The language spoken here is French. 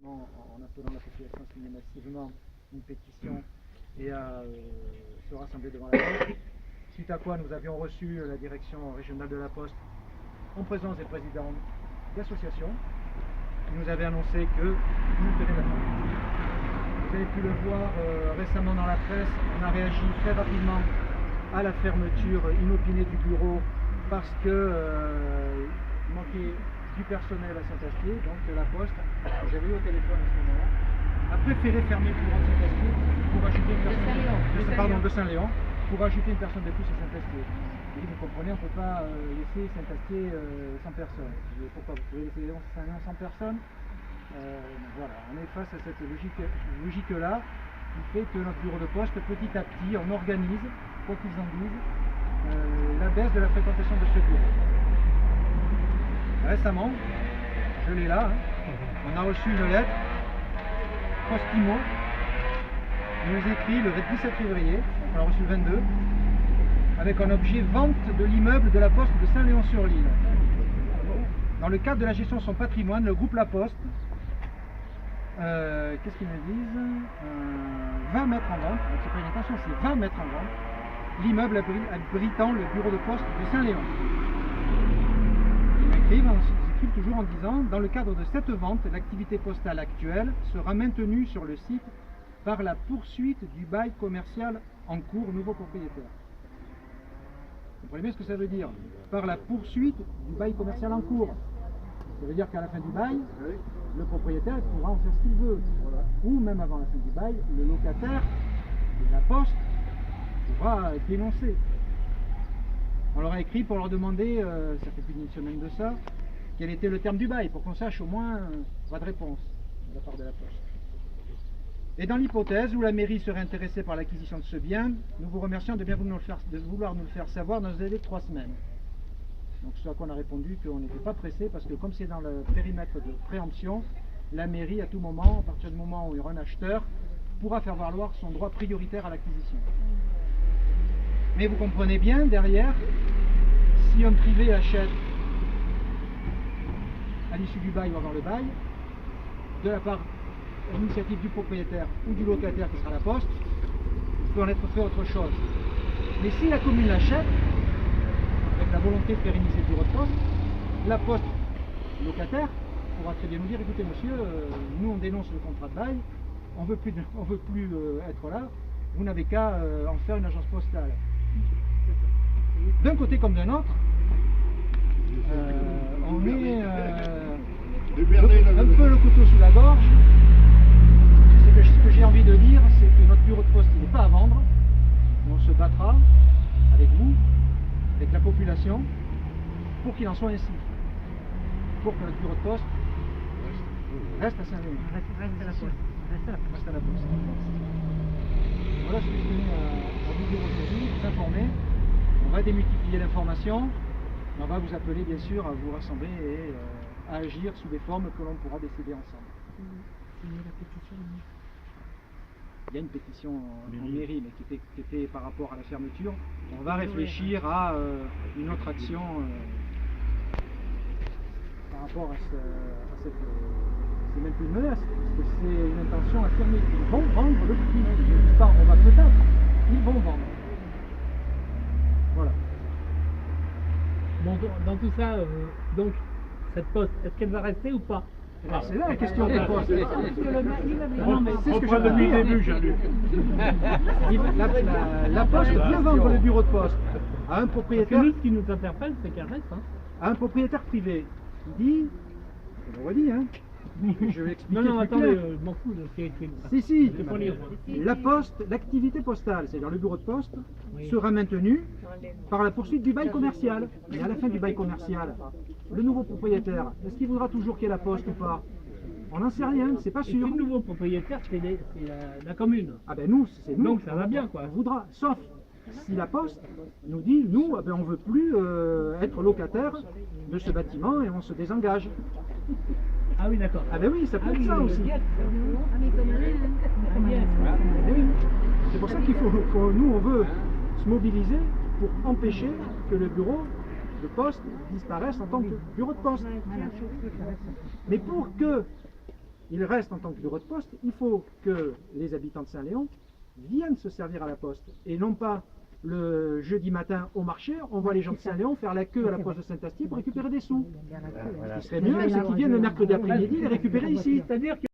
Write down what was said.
En appelant la population à signer massivement une pétition et à se rassembler devant la poste. Suite à quoi nous avions reçu la direction régionale de la Poste en présence des présidents d'associations qui nous avaient annoncé que nous tenaient la fermeture. Vous avez pu le voir récemment dans la presse, on a réagi très rapidement à la fermeture inopinée du bureau parce que il manquait du personnel à Saint-Astier, donc la Poste, que j'avais eu au téléphone à ce moment-là, a préféré fermer le bureau de Saint-Astier pour ajouter une personne de Saint-Léon, pour ajouter une personne de plus à Saint-Astier. Et vous comprenez, on ne peut pas laisser Saint-Astier sans personne. Pourquoi vous pouvez laisser Saint-Léon sans personne? Voilà, on est face à cette logique-là qui fait que notre bureau de poste, petit à petit, on organise, quoi qu'ils en disent, la baisse de la fréquentation de ce bureau. Récemment, je l'ai là, on a reçu une lettre, Postimo, il nous écrit le 17 février, on l'a reçu le 22, avec un objet vente de l'immeuble de la Poste de Saint-Léon-sur-l'Île. Dans le cadre de la gestion de son patrimoine, le groupe La Poste, qu'est-ce qu'ils me disent, va mettre en vente, donc c'est pas une intention, c'est 20 mettre en vente, l'immeuble abritant le bureau de poste de Saint-Léon. Ils écrivent toujours en disant, dans le cadre de cette vente, l'activité postale actuelle sera maintenue sur le site par la poursuite du bail commercial en cours au nouveau propriétaire. Vous comprenez bien ce que ça veut dire? Par la poursuite du bail commercial en cours. Ça veut dire qu'à la fin du bail, le propriétaire pourra en faire ce qu'il veut. Ou même avant la fin du bail, le locataire de la Poste pourra dénoncer. On leur a écrit pour leur demander, ça fait plus d'une semaine de ça, quel était le terme du bail, pour qu'on sache au moins pas de réponse de la part de la Poste. Et dans l'hypothèse où la mairie serait intéressée par l'acquisition de ce bien, nous vous remercions de bien vouloir nous le faire savoir dans un délai de 3 semaines. Donc ce à quoi on a répondu qu'on n'était pas pressé, parce que comme c'est dans le périmètre de préemption, la mairie à tout moment, à partir du moment où il y aura un acheteur, pourra faire valoir son droit prioritaire à l'acquisition. Mais vous comprenez bien, derrière, si un privé achète à l'issue du bail ou avant le bail, de la part de l'initiative du propriétaire ou du locataire qui sera la Poste, il peut en être fait autre chose. Mais si la commune l'achète, avec la volonté de pérenniser le bureau de poste, la Poste, le locataire, pourra très bien nous dire, écoutez monsieur, nous on dénonce le contrat de bail, on ne veut plus être là, vous n'avez qu'à en faire une agence postale. D'un côté comme d'un autre, on est un peu le couteau sous la gorge. Ce que j'ai envie de dire, c'est que notre bureau de poste n'est pas à vendre. On se battra avec vous, avec la population, pour qu'il en soit ainsi. Pour que notre bureau de poste reste à Saint-Léon. Reste à la Poste. Reste à la Poste. Voilà ce que je tenais à vous dire aujourd'hui, vous informer. On va démultiplier l'information, on va vous appeler bien sûr à vous rassembler et à agir sous des formes que l'on pourra décider ensemble. Il y a une pétition en mairie, mais qui était par rapport à la fermeture. On va réfléchir à une autre action par rapport à cette... c'est même plus une menace, parce que c'est une intention affirmée. Ils vont vendre le prix. Je ne dis pas on va peut-être, ils vont vendre. Voilà. Bon, dans tout ça, donc, cette poste, est-ce qu'elle va rester ou pas? C'est là la question de poste. Non, mais c'est ce que j'ai depuis le début, Jean-Luc. La Poste vient vendre le bureau de poste à un propriétaire. Parce que nous, ce qui nous interpelle, c'est qu'elle reste. Hein. À un propriétaire privé. Il dit, je le redis, hein. Je vais expliquer. Non, attendez, je m'en fous de ce qui est écrit. Si, la Poste, l'activité postale, c'est-à-dire le bureau de poste, sera maintenue par la poursuite du bail commercial. Et à la fin du bail commercial, le nouveau propriétaire, est-ce qu'il voudra toujours qu'il y ait la Poste ou pas? On n'en sait rien, c'est pas sûr. Le nouveau propriétaire, c'est la commune. Ah ben nous, c'est nous. Donc ça va bien, quoi. On voudra, sauf si la Poste nous dit, nous, on ne veut plus être locataire de ce bâtiment et on se désengage. Ah oui, d'accord. Ah ben oui, ça peut être ça aussi. C'est pour ça qu'il faut, nous, on veut se mobiliser pour empêcher que le bureau de poste disparaisse en tant que bureau de poste. Mais pour que il reste en tant que bureau de poste. Il faut que les habitants de Saint-Léon viennent se servir à la poste et non pas le jeudi matin au marché, on voit les gens de Saint-Léon faire la queue à la poste de Saint-Astier pour récupérer des sous. Ce qui serait mieux, c'est qu'ils viennent le mercredi après-midi les récupérer ici. C'est-à-dire que